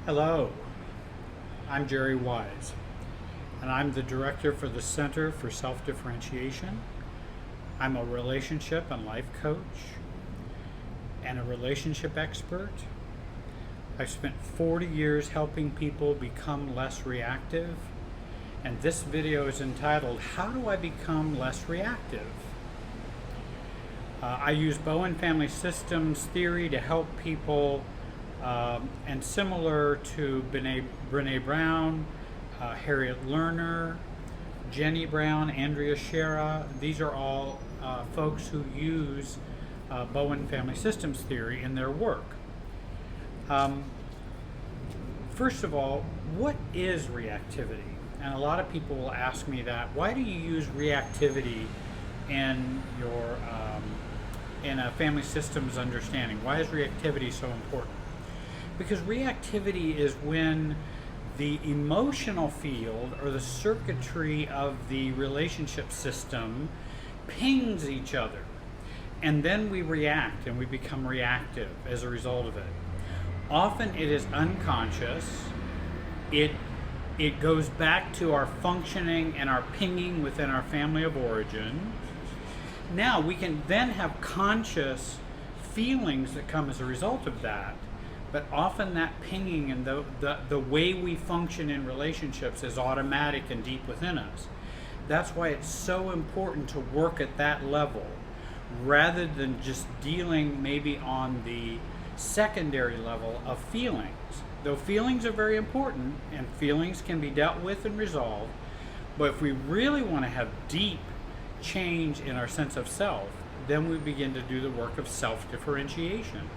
Hello, I'm Jerry Wise, and I'm the director for the Center for Self-Differentiation. I'm a relationship and life coach and a relationship expert. I've spent 40 years helping people become less reactive, and this video is entitled, How Do I Become Less Reactive? I use Bowen Family Systems theory to help people, and similar to Brene Brown, Harriet Lerner, Jenny Brown, Andrea Shera, these are all folks who use Bowen Family Systems theory in their work. First of all, what is reactivity? And a lot of people will ask me that. Why do you use reactivity in your in a family systems understanding? Why is reactivity so important? Because reactivity is when the emotional field or the circuitry of the relationship system pings each other, and then we react and we become reactive as a result of it. Often it is unconscious. It goes back to our functioning and our pinging within our family of origin. Now we can then have conscious feelings that come as a result of that, but often that pinging and the way we function in relationships is automatic and deep within us. That's why it's so important to work at that level rather than just dealing maybe on the secondary level of feelings. Though feelings are very important and feelings can be dealt with and resolved, but if we really want to have deep change in our sense of self, then we begin to do the work of self-differentiation,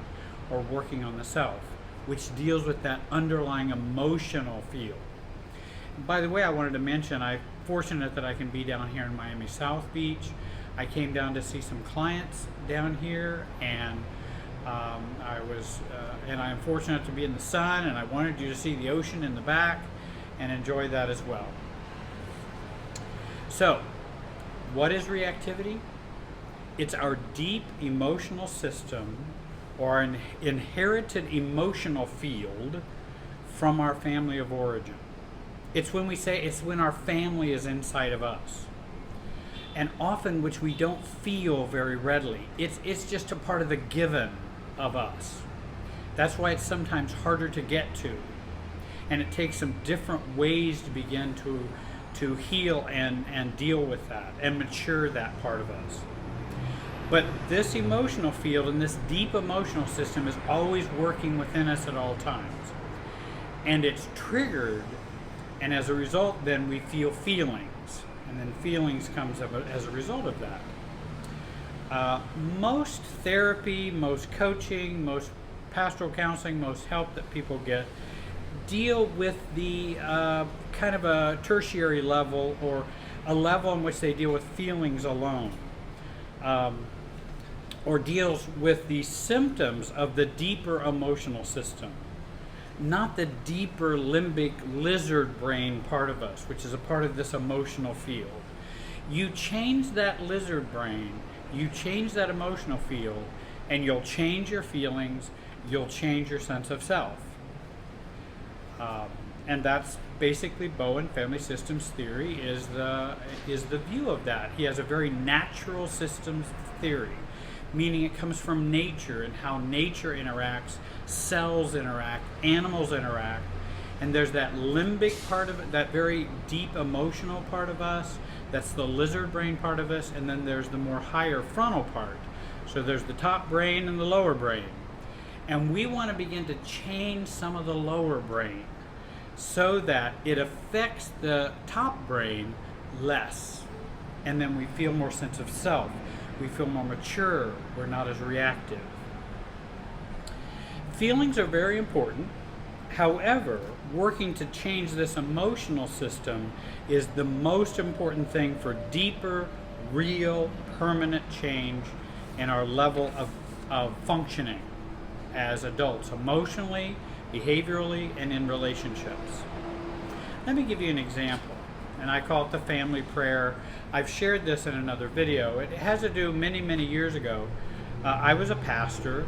or working on the self, which deals with that underlying emotional field. By the way, I wanted to mention, I'm fortunate that I can be down here in Miami South Beach. I came down to see some clients down here, and I am fortunate to be in the sun, and I wanted you to see the ocean in the back and enjoy that as well. So, what is reactivity? It's our deep emotional system or an inherited emotional field from our family of origin. It's when we say it's when our family is inside of us, and often which we don't feel very readily. It's just a part of the given of us. That's why it's sometimes harder to get to, and it takes some different ways to begin to heal and deal with that and mature that part of us. But this emotional field and this deep emotional system is always working within us at all times. And it's triggered, and as a result, then we feel feelings. And then feelings comes as a result of that. Most therapy, most coaching, most pastoral counseling, most help that people get deal with the kind of a tertiary level, or a level in which they deal with feelings alone. Or deals with the symptoms of the deeper emotional system, not the deeper limbic lizard brain part of us, which is a part of this emotional field. You change that lizard brain, you change that emotional field, and you'll change your feelings, you'll change your sense of self. And that's basically Bowen Family Systems theory is the view of that. He has a very natural systems theory, meaning it comes from nature and how nature interacts, cells interact, animals interact, and there's that limbic part of it, that very deep emotional part of us, that's the lizard brain part of us, and then there's the more higher frontal part. So there's the top brain and the lower brain. And we want to begin to change some of the lower brain so that it affects the top brain less. And then we feel more sense of self. We feel more mature. We're not as reactive. Feelings are very important. However, working to change this emotional system is the most important thing for deeper, real, permanent change in our level of functioning as adults, emotionally, behaviorally, and in relationships. Let me give you an example, and I call it the family prayer. I've shared this in another video. It has to do many years ago. I was a pastor,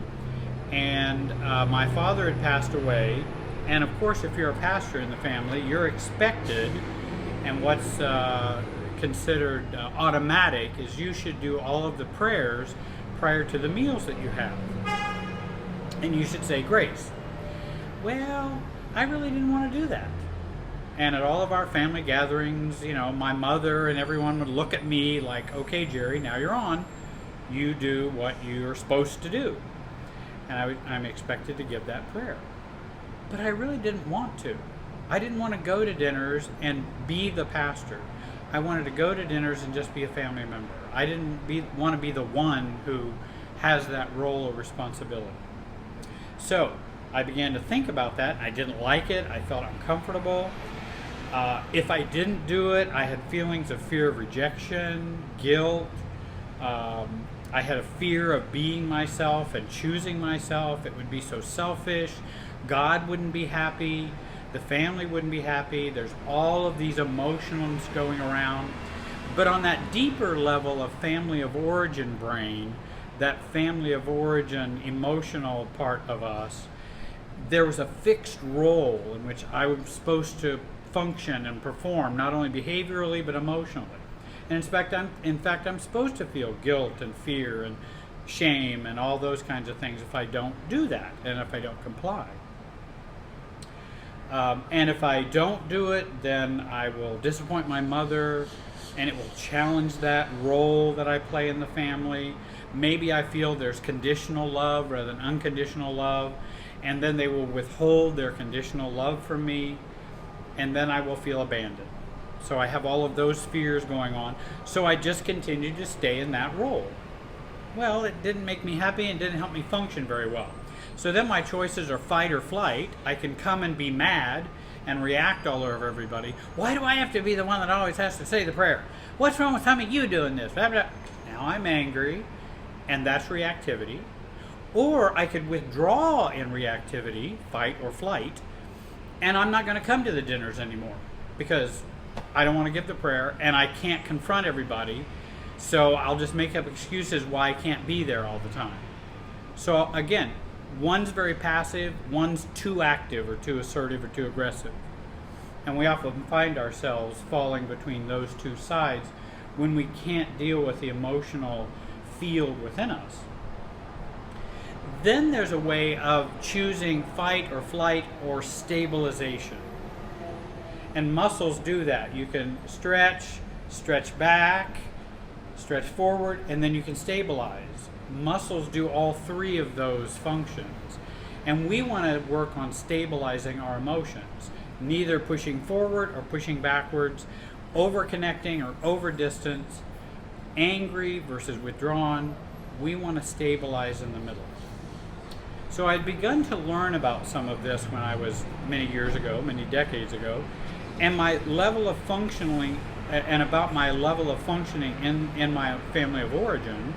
and my father had passed away, And of course, if you're a pastor in the family, you're expected, and what's considered automatic is you should do all of the prayers prior to the meals that you have. And you should say grace. Well, I really didn't want to do that. And at all of our family gatherings, my mother and everyone would look at me like, okay, Jerry, now you're on. You do what you're supposed to do. And I'm expected to give that prayer. But I really didn't want to. I didn't want to go to dinners and be the pastor. I wanted to go to dinners and just be a family member. I didn't want to be the one who has that role or responsibility. So I began to think about that. I didn't like it. I felt uncomfortable. If I didn't do it, I had feelings of fear of rejection, guilt. I had a fear of being myself and choosing myself. It would be so selfish. God wouldn't be happy. The family wouldn't be happy. There's all of these emotions going around. But on that deeper level of family of origin brain, that family of origin emotional part of us, there was a fixed role in which I was supposed to function and perform, not only behaviorally but emotionally. And in fact, I'm supposed to feel guilt and fear and shame and all those kinds of things if I don't do that and if I don't comply. And if I don't do it, then I will disappoint my mother, and it will challenge that role that I play in the family. Maybe I feel there's conditional love rather than unconditional love, and then they will withhold their conditional love from me, and then I will feel abandoned. So I have all of those fears going on. So I just continued to stay in that role. Well, it didn't make me happy and didn't help me function very well. So then my choices are fight or flight. I can come and be mad and react all over everybody. Why do I have to be the one that always has to say the prayer? What's wrong with some of you doing this? Now I'm angry, and that's reactivity. Or I could withdraw in reactivity, fight or flight, and I'm not going to come to the dinners anymore because I don't want to give the prayer and I can't confront everybody. So I'll just make up excuses why I can't be there all the time. So again, one's very passive, one's too active or too assertive or too aggressive. And we often find ourselves falling between those two sides when we can't deal with the emotional field within us. Then there's a way of choosing fight or flight or stabilization. And muscles do that. You can stretch back, stretch forward, and then you can stabilize. Muscles do all three of those functions. And we want to work on stabilizing our emotions, neither pushing forward or pushing backwards, over-connecting or over-distance, angry versus withdrawn. We want to stabilize in the middle. So I'd begun to learn about some of this when I was many years ago, many decades ago, and my level of functioning, and about my level of functioning in my family of origin.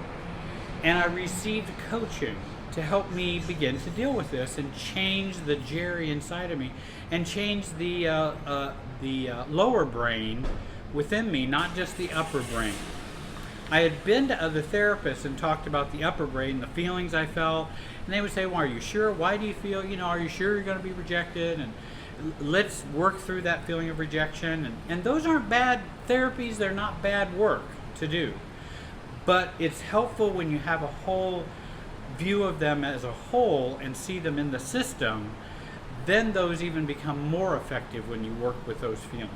And I received coaching to help me begin to deal with this and change the Jerry inside of me and change the lower brain within me, not just the upper brain. I had been to other therapists and talked about the upper brain, the feelings I felt, and they would say, well, are you sure? Why do you feel, are you sure you're going to be rejected? And let's work through that feeling of rejection. And those aren't bad therapies. They're not bad work to do. But it's helpful when you have a whole view of them as a whole and see them in the system. Then those even become more effective when you work with those feelings.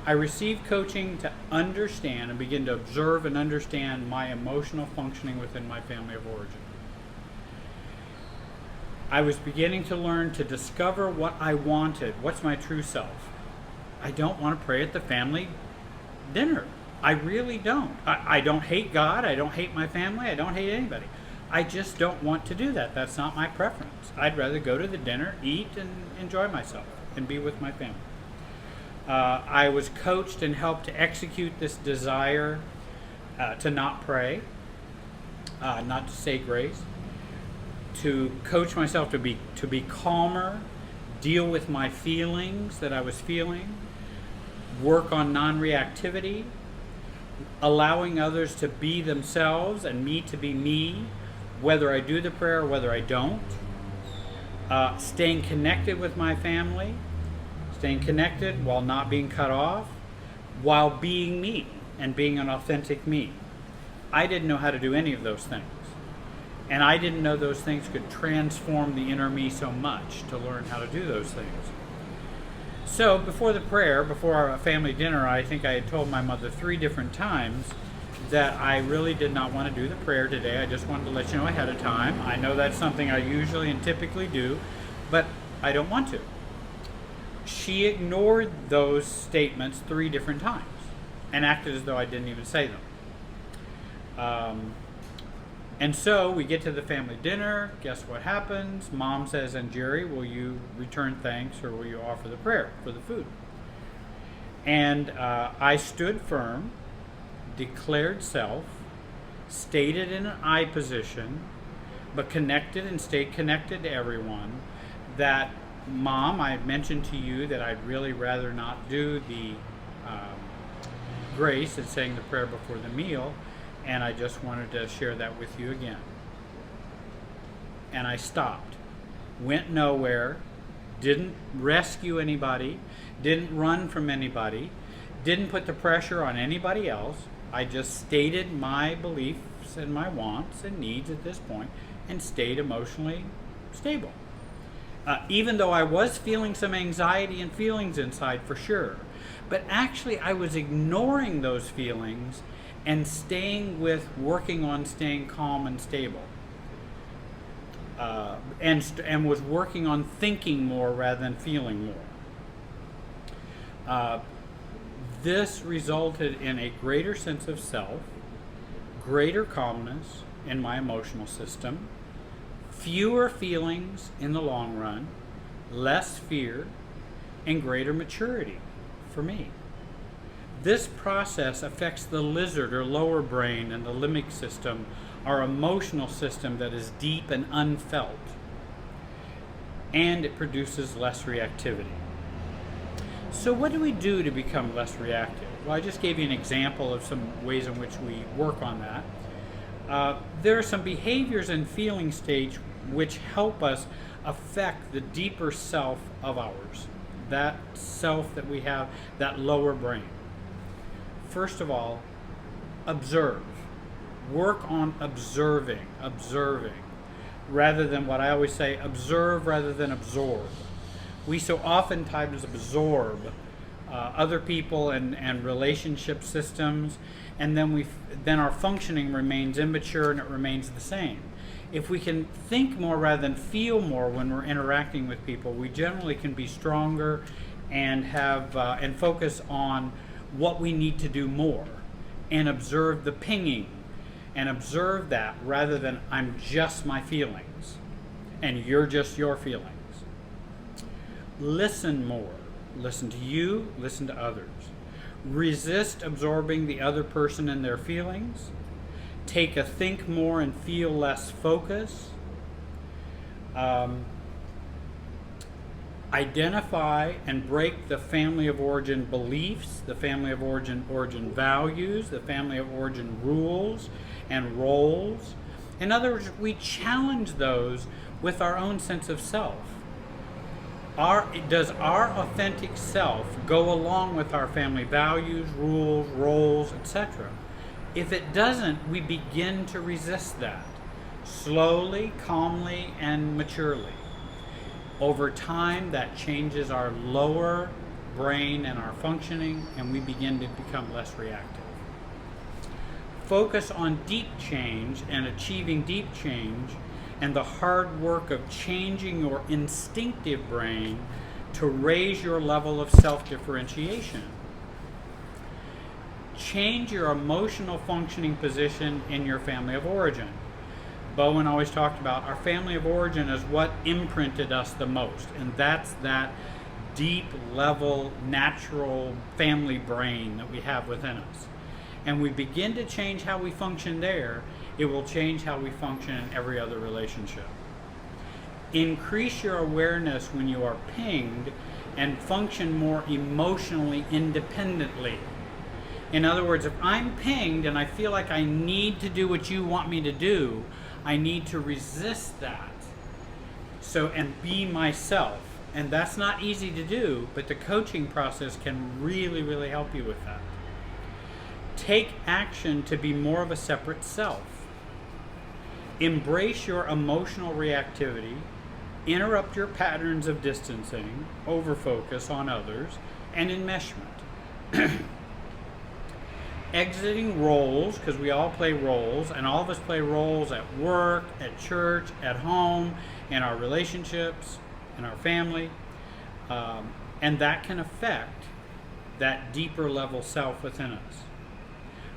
I received coaching to understand and begin to observe and understand my emotional functioning within my family of origin. I was beginning to learn to discover what I wanted. What's my true self? I don't want to pray at the family dinner. I really don't. I don't hate God. I don't hate my family. I don't hate anybody. I just don't want to do that. That's not my preference. I'd rather go to the dinner, eat, and enjoy myself and be with my family. I was coached and helped to execute this desire to not pray, not to say grace, to coach myself to be calmer, deal with my feelings that I was feeling, work on non-reactivity, allowing others to be themselves and me to be me, whether I do the prayer or whether I don't. Staying connected with my family, staying connected while not being cut off, while being me and being an authentic me. I didn't know how to do any of those things. And I didn't know those things could transform the inner me so much to learn how to do those things. So before the prayer, before our family dinner, I think I had told my mother 3 different times that I really did not want to do the prayer today. I just wanted to let you know ahead of time. I know that's something I usually and typically do, but I don't want to. She ignored those statements 3 different times and acted as though I didn't even say them. And so we get to the family dinner. Guess what happens? Mom says, "And Jerry, will you return thanks or will you offer the prayer for the food?" And I stood firm, declared self, stayed in an I position, but connected and stayed connected to everyone. That, Mom, I mentioned to you that I'd really rather not do the grace and saying the prayer before the meal, and I just wanted to share that with you again. And I stopped, went nowhere, didn't rescue anybody, didn't run from anybody, didn't put the pressure on anybody else. I just stated my beliefs and my wants and needs at this point and stayed emotionally stable. Even though I was feeling some anxiety and feelings inside for sure. But actually I was ignoring those feelings and staying with working on staying calm and stable. And was working on thinking more rather than feeling more. This resulted in a greater sense of self, greater calmness in my emotional system, fewer feelings in the long run, less fear, and greater maturity for me. This process affects the lizard or lower brain and the limbic system, our emotional system that is deep and unfelt, and it produces less reactivity. So what do we do to become less reactive? Well, I just gave you an example of some ways in which we work on that. There are some behaviors and feeling states which help us affect the deeper self of ours, that self that we have, that lower brain. First of all, observe. Work on observing, rather than what I always say, observe rather than absorb. We so oftentimes absorb other people and relationship systems, and then our functioning remains immature and it remains the same. If we can think more rather than feel more when we're interacting with people, we generally can be stronger and have and focus on what we need to do more, and observe the pinging, and observe that rather than I'm just my feelings and you're just your feelings. Listen more. Listen to you, listen to others. Resist absorbing the other person and their feelings. Take a think more and feel less focus. Identify and break the family of origin beliefs, the family of origin values, the family of origin rules and roles. In other words, we challenge those with our own sense of self. Does our authentic self go along with our family values, rules, roles, etc.? If it doesn't, we begin to resist that, slowly, calmly, and maturely. Over time, that changes our lower brain and our functioning, and we begin to become less reactive. Focus on deep change and achieving deep change and the hard work of changing your instinctive brain to raise your level of self-differentiation. Change your emotional functioning position in your family of origin. Bowen always talked about our family of origin is what imprinted us the most, and that's that deep level natural family brain that we have within us. And we begin to change how we function there, it will change how we function in every other relationship. Increase your awareness when you are pinged and function more emotionally independently. In other words, if I'm pinged and I feel like I need to do what you want me to do, I need to resist that. So, and be myself. And that's not easy to do, but the coaching process can really, really help you with that. Take action to be more of a separate self. Embrace your emotional reactivity. Interrupt your patterns of distancing, overfocus on others, and enmeshment. Exiting roles, because we all play roles, and all of us play roles at work, at church, at home, in our relationships, in our family, and that can affect that deeper level self within us.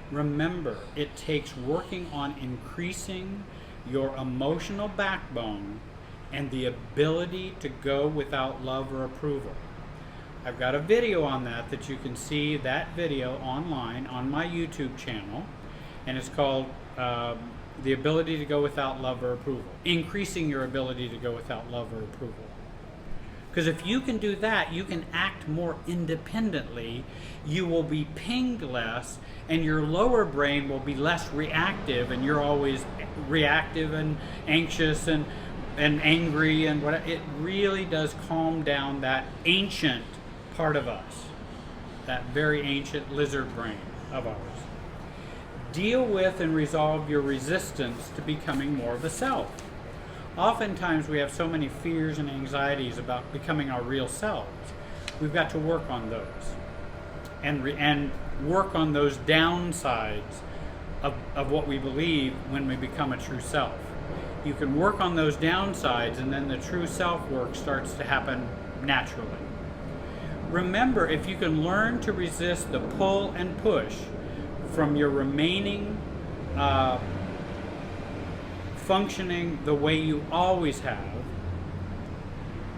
Remember, it takes working on increasing your emotional backbone and the ability to go without love or approval. I've got a video on that you can see that video online on my YouTube channel, and it's called The Ability to Go Without Love or Approval. Increasing your ability to go without love or approval. Because if you can do that, you can act more independently, you will be pinged less, and your lower brain will be less reactive, and you're always reactive and anxious and angry and what. It really does calm down that ancient part of us, that very ancient lizard brain of ours. Deal with and resolve your resistance to becoming more of a self. Oftentimes we have so many fears and anxieties about becoming our real selves. We've got to work on those and work on those downsides of what we believe when we become a true self. You can work on those downsides, and then the true self work starts to happen naturally. Remember, if you can learn to resist the pull and push from your remaining functioning the way you always have,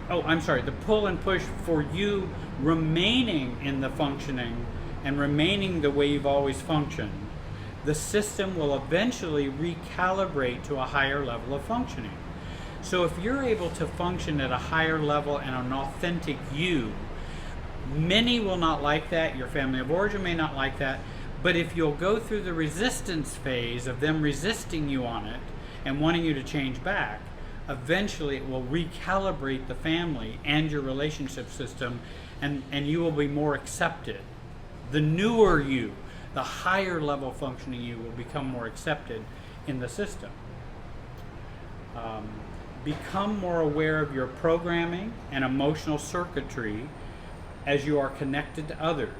the pull and push for you remaining in the functioning and remaining the way you've always functioned, the system will eventually recalibrate to a higher level of functioning. So if you're able to function at a higher level and an authentic you, many will not like that, your family of origin may not like that, but if you'll go through the resistance phase of them resisting you on it and wanting you to change back, eventually it will recalibrate the family and your relationship system, and you will be more accepted. The newer you, the higher level functioning you, will become more accepted in the system. Become more aware of your programming and emotional circuitry as you are connected to others.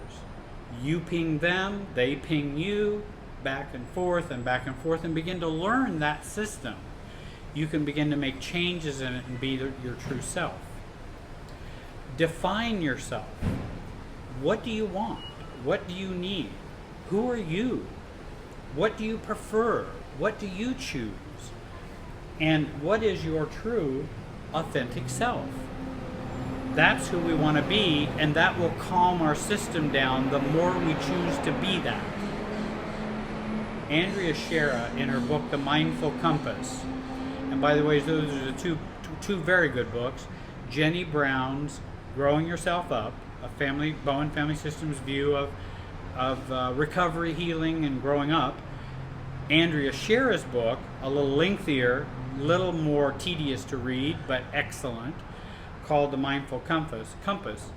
You ping them, they ping you, back and forth, and begin to learn that system. You can begin to make changes in it and be your true self. Define yourself. What do you want? What do you need? Who are you? What do you prefer? What do you choose? And what is your true, authentic self? That's who we want to be, and that will calm our system down the more we choose to be that. Andrea Shera, in her book, The Mindful Compass, and by the way, those are the two very good books. Jenny Brown's Growing Yourself Up, a Bowen Family Systems view of recovery, healing, and growing up. Andrea Shera's book, a little lengthier, little more tedious to read, but excellent, called The Mindful Compass.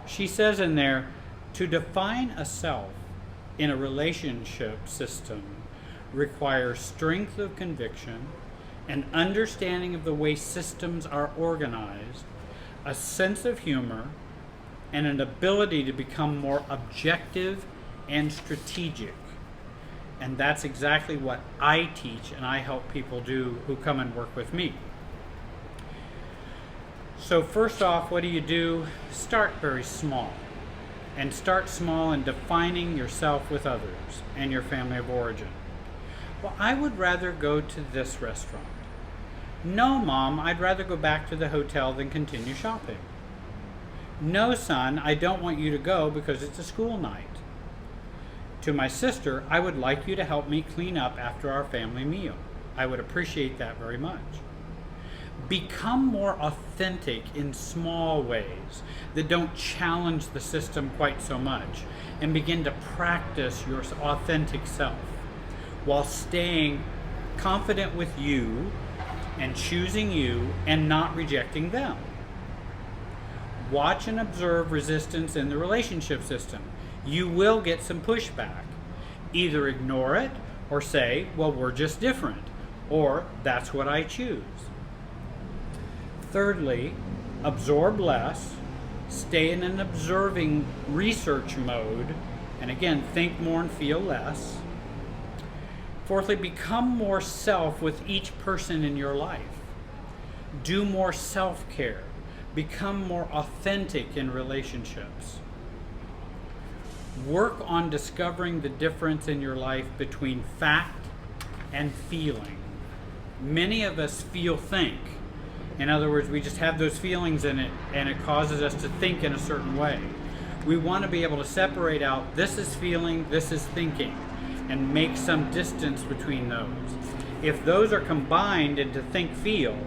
She says in there, to define a self in a relationship system requires strength of conviction, an understanding of the way systems are organized, a sense of humor, and an ability to become more objective and strategic. And that's exactly what I teach and I help people do who come and work with me. So first off, what do? Start very small. And start small in defining yourself with others and your family of origin. Well, I would rather go to this restaurant. No, Mom, I'd rather go back to the hotel than continue shopping. No, son, I don't want you to go because it's a school night. To my sister, I would like you to help me clean up after our family meal. I would appreciate that very much. Become more authentic in small ways that don't challenge the system quite so much, and begin to practice your authentic self while staying confident with you and choosing you and not rejecting them. Watch and observe resistance in the relationship system. You will get some pushback. Either ignore it or say, well, we're just different, or that's what I choose. Thirdly, absorb less, stay in an observing research mode, and again, think more and feel less. Fourthly, become more self with each person in your life. Do more self-care. Become more authentic in relationships. Work on discovering the difference in your life between fact and feeling. Many of us think. In other words, we just have those feelings in it, and it causes us to think in a certain way. We want to be able to separate out, this is feeling, this is thinking, and make some distance between those. If those are combined into think, feel,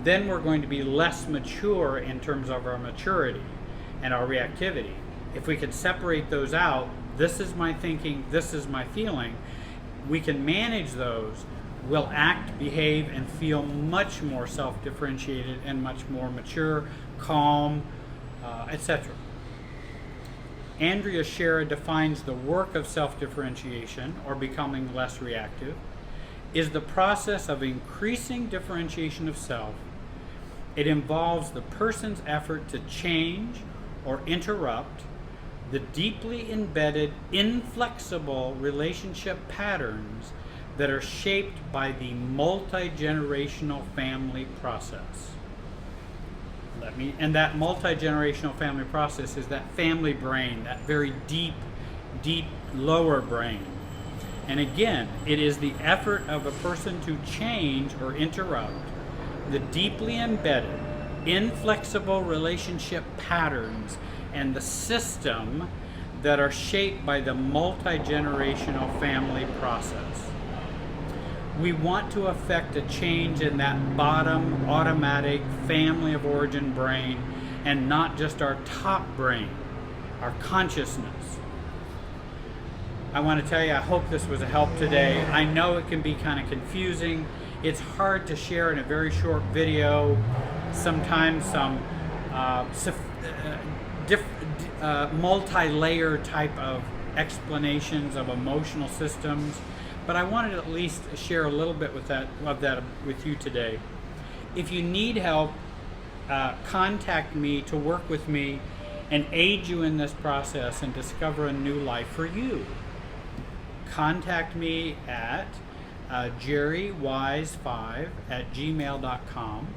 then we're going to be less mature in terms of our maturity and our reactivity. If we can separate those out, this is my thinking, this is my feeling, we can manage those. We'll act, behave, and feel much more self-differentiated and much more mature, calm, etc. Andrea Shera defines the work of self-differentiation, or becoming less reactive, is the process of increasing differentiation of self. It involves the person's effort to change or interrupt the deeply embedded, inflexible relationship patterns that are shaped by the multi-generational family process. And that multi-generational family process is that family brain, that very deep, lower brain. And again, it is the effort of a person to change or interrupt the deeply embedded, inflexible relationship patterns and the system that are shaped by the multi-generational family process. We want to affect a change in that bottom automatic family of origin brain and not just our top brain, our consciousness. I want to tell you, I hope this was a help today. I know it can be kind of confusing. It's hard to share in a very short video. Sometimes some multi-layer type of explanations of emotional systems. But I wanted to at least share a little bit of that with you today. If you need help, contact me to work with me and aid you in this process and discover a new life for you. Contact me at jerrywise5@gmail.com.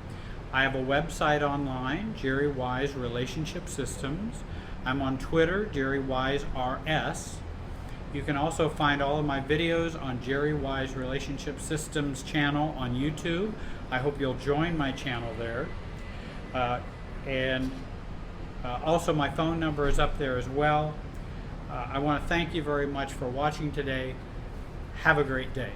I have a website online, Jerry Wise Relationship Systems. I'm on Twitter, JerryWiseRS. You can also find all of my videos on Jerry Wise Relationship Systems channel on YouTube. I hope you'll join my channel there. Also my phone number is up there as well. I want to thank you very much for watching today. Have a great day.